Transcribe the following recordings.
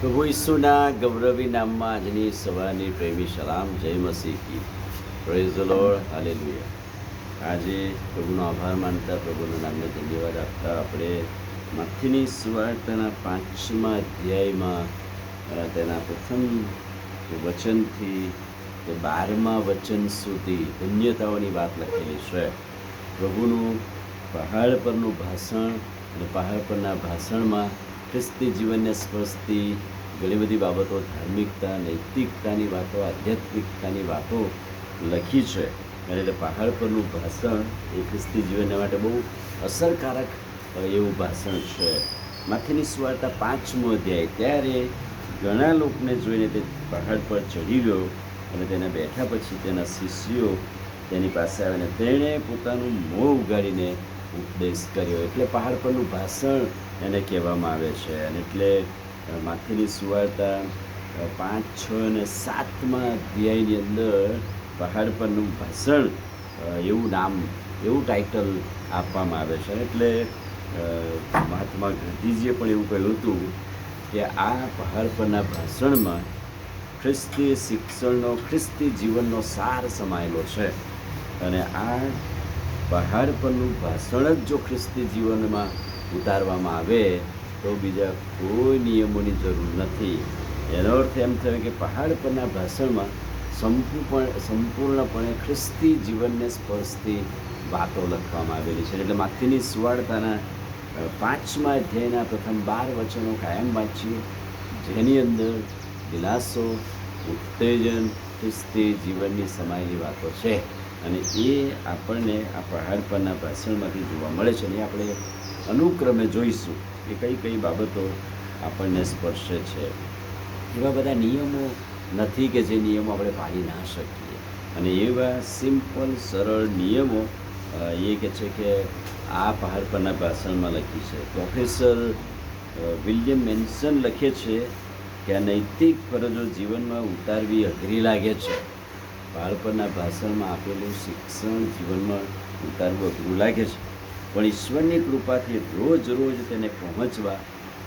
પ્રભુ ઈસુના ગૌરવી નામમાં આજની સવારની પ્રેમી સલામ, જય મસીહ કી. Praise the Lord, hallelujah. આજે પ્રભુનો આભાર માનતા, પ્રભુના નામને ધન્યવાદ આપતા આપણે મથીની સુવાર્તાના 5મા અધ્યાયમાં તેના પ્રથમ વચનથી તે 12મા વચન સુધી ધન્યતાઓની વાત લખેલી છે. પ્રભુનું પહાડ પરનું ભાષણ અને પહાડ પરના ભાષણમાં ખ્રિસ્તી જીવનને સ્પર્શતી ઘણી બધી બાબતો, ધાર્મિકતા, નૈતિકતાની વાતો, આધ્યાત્મિકતાની વાતો લખી છે. એટલે પહાડ પરનું ભાષણ એ ખ્રિસ્તી જીવનને માટે બહુ અસરકારક એવું ભાષણ છે. માથીની સુવાર્તા 5મો અધ્યાય. ત્યારે ઘણા લોકોને જોઈને તે પહાડ પર ચડી ગયો અને તેને બેઠા પછી તેના શિષ્યો તેની પાસે આવીને તેણે પોતાનું મોં ઉગાડીને ઉપદેશ કર્યો. એટલે પહાડ પરનું ભાષણ એને કહેવામાં આવે છે. અને એટલે માથીની સુવાર્તા 5, 6 અને 7મા અધ્યાયની અંદર પહાડ પરનું ભાષણ એવું નામ, એવું ટાઇટલ આપવામાં આવે છે. એટલે મહાત્મા ગાંધીજીએ પણ એવું કહ્યું હતું કે આ પહાડ પરના ભાષણમાં ખ્રિસ્તી શિક્ષણનો, ખ્રિસ્તી જીવનનો સાર સમાયેલો છે. અને આ પહાડ પરનું ભાષણ જ જો ખ્રિસ્તી જીવનમાં ઉતારવામાં આવે તો બીજા કોઈ નિયમોની જરૂર નથી. એનો અર્થ એમ થયો કે પહાડ પરના ભાષણમાં સંપૂર્ણપણે ખ્રિસ્તી જીવનને સ્પર્શતી વાતો લખવામાં આવેલી છે. એટલે માથીની સુવાર્તાના 5મા અધ્યાયના પ્રથમ 12 વચનો કાયમ વાંચીએ, જેની અંદર દિલાસો, ઉત્તેજન, ખ્રિસ્તી જીવનની સમાયેલી વાતો છે. અને એ આપણને આ પહાડ પરના ભાષણમાંથી જોવા મળે છે. અને આપણે અનુક્રમે જોઈશું કે કઈ કઈ બાબતો આપણને સ્પર્શે છે. એવા બધા નિયમો નથી કે જે નિયમો આપણે પાડી ના શકીએ. અને એવા સિમ્પલ, સરળ નિયમો એ કે છે કે આ પહાડ પરના ભાષણમાં લખી છે. પ્રોફેસર વિલિયમ મેન્શન લખે છે કે આ નૈતિક ફરજો જીવનમાં ઉતારવી અઘરી લાગે છે. પહાડ પરના ભાષણમાં આપેલું શિક્ષણ જીવનમાં ઉતારવું અઘરું લાગે છે, પણ ઈશ્વરની કૃપાથી રોજ રોજ તેને પહોંચવા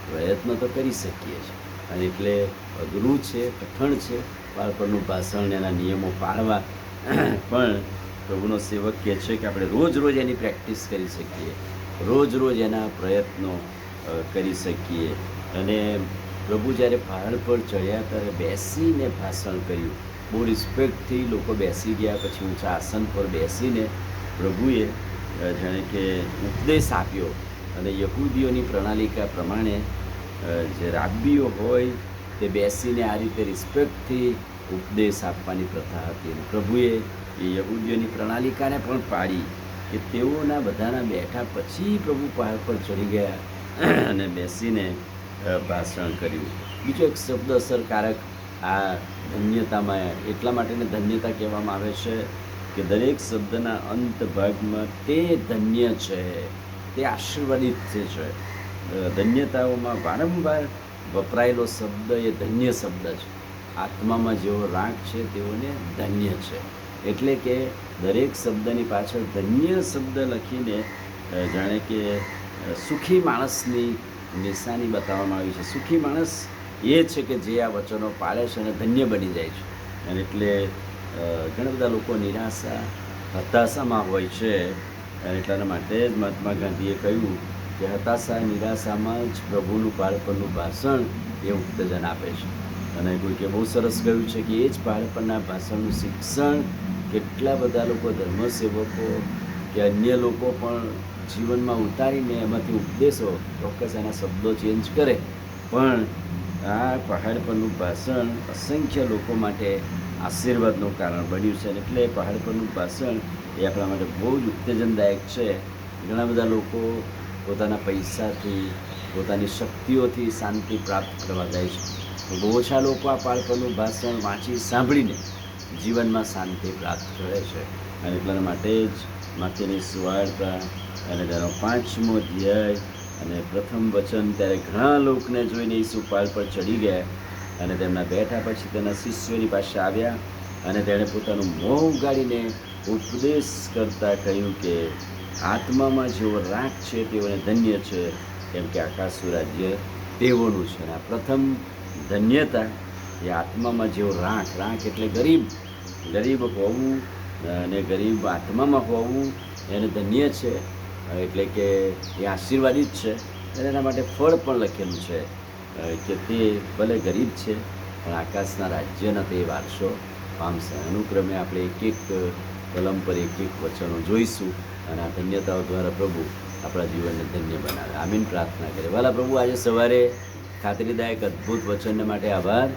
પ્રયત્ન તો કરી શકીએ છીએ. અને એટલે અઘરું છે, કઠણ છે પહાડ પરનું ભાષણ, એના નિયમો પાળવા. પણ પ્રભુનો સેવક કહે છે કે આપણે રોજ રોજ એની પ્રેક્ટિસ કરી શકીએ, રોજ રોજ એના પ્રયત્નો કરી શકીએ. અને પ્રભુ જ્યારે પહાડ પર ચડ્યા ત્યારે બેસીને ભાષણ કર્યું. બહુ રિસ્પેક્ટથી લોકો બેસી ગયા. પછી ઊંચા આસન પર બેસીને પ્રભુએ જાણે કે ઉપદેશ આપ્યો. અને યહૂદીઓની પ્રણાલિકા પ્રમાણે જે રાબ્બીઓ હોય તે બેસીને આ રીતે રિસ્પેક્ટથી ઉપદેશ આપવાની પ્રથા હતી. અને પ્રભુએ એ યહૂદીઓની પ્રણાલિકાને પણ પાડી કે તેઓના બધાના બેઠા પછી પ્રભુ પહાડ પર ચડી ગયા અને બેસીને ભાષણ કર્યું. બીજો એક શબ્દ અસરકારક આ ધન્યતામાં એટલા માટે ધન્યતા કહેવામાં આવે છે કે દરેક શબ્દના અંત ભાગમાં તે ધન્ય છે, તે આશીર્વાદિત છે. ધન્યતાઓમાં વારંવાર વપરાયેલો શબ્દ એ ધન્ય શબ્દ છે. આત્મામાં જેવો રાગ છે તેઓને ધન્ય છે. એટલે કે દરેક શબ્દની પાછળ ધન્ય શબ્દ લખીને જાણે કે સુખી માણસની નિશાની બતાવવામાં આવી છે. સુખી માણસ એ છે કે જે આ વચનો પાળે છે અને ધન્ય બની જાય છે. અને એટલે ઘણા બધા લોકો નિરાશા, હતાશામાં હોય છે. અને એટલા માટે જ મહાત્મા ગાંધીએ કહ્યું કે હતાશા, નિરાશામાં જ પ્રભુનું પહાડ પરનું ભાષણ એ ઉત્તેજન આપે છે. અને કોઈકે બહુ સરસ કહ્યું છે કે એ જ પહાડ પરના ભાષણનું શિક્ષણ કેટલા બધા લોકો, ધર્મસેવકો કે અન્ય લોકો પણ જીવનમાં ઉતારીને એમાંથી ઉપદેશો, ચોક્કસ એના શબ્દો ચેન્જ કરે, પણ આ પહાડ પરનું ભાષણ અસંખ્ય લોકો માટે આશીર્વાદનું કારણ બન્યું છે. એટલે પહાડ પરનું ભાષણ એ આપણા માટે બહુ જ ઉત્તેજનદાયક છે. ઘણા બધા લોકો પોતાના પૈસાથી, પોતાની શક્તિઓથી શાંતિ પ્રાપ્ત કરવા જાય છે. બહુ ઓછા લોકો આ પહાડ પરનું ભાષણ વાંચી, સાંભળીને જીવનમાં શાંતિ પ્રાપ્ત કરે છે. અને એટલા માટે જ માથીની સુવાર્તા અને તેનો 5મો અધ્યાય અને પ્રથમ વચન, ત્યારે ઘણા લોકોને જોઈને ઈસુ પહાડ પર ચડી ગયા અને તેમના બેઠા પછી તેના શિષ્યોની પાસે આવ્યા અને તેણે પોતાનું મોં ઉગાડીને ઉપદેશ કરતાં કહ્યું કે આત્મામાં જેવો રાગ છે તેઓને ધન્ય છે, કેમ કે આકાશનું રાજ્ય તેઓનું છે. અને આ પ્રથમ ધન્યતા એ આત્મામાં જેવો રાંક એટલે ગરીબ હોવું અને ગરીબ આત્મામાં હોવું એને ધન્ય છે, એટલે કે એ આશીર્વાદિત છે. અને એના માટે ફળ પણ લખેલું છે કે તે ભલે ગરીબ છે પણ આકાશના રાજ્યના તે વારસો પામશે. અનુક્રમે આપણે એક કલમ પર એક વચનો જોઈશું અને આ ધન્યતાઓ દ્વારા પ્રભુ આપણા જીવનને ધન્ય બનાવે. આમીન પ્રાર્થના કરે. વાલા પ્રભુ, આજે સવારે ખાતરીદાયક અદ્ભુત વચનને માટે આભાર.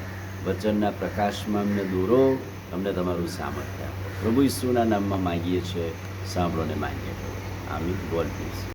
વચનના પ્રકાશમાં અમને દોરો, અમને તમારું સામર્થ્ય આપો. પ્રભુ ઈસુના નામમાં માંગીએ છીએ, સાંભળો ને માન્ય કરો. આમીન. God bless.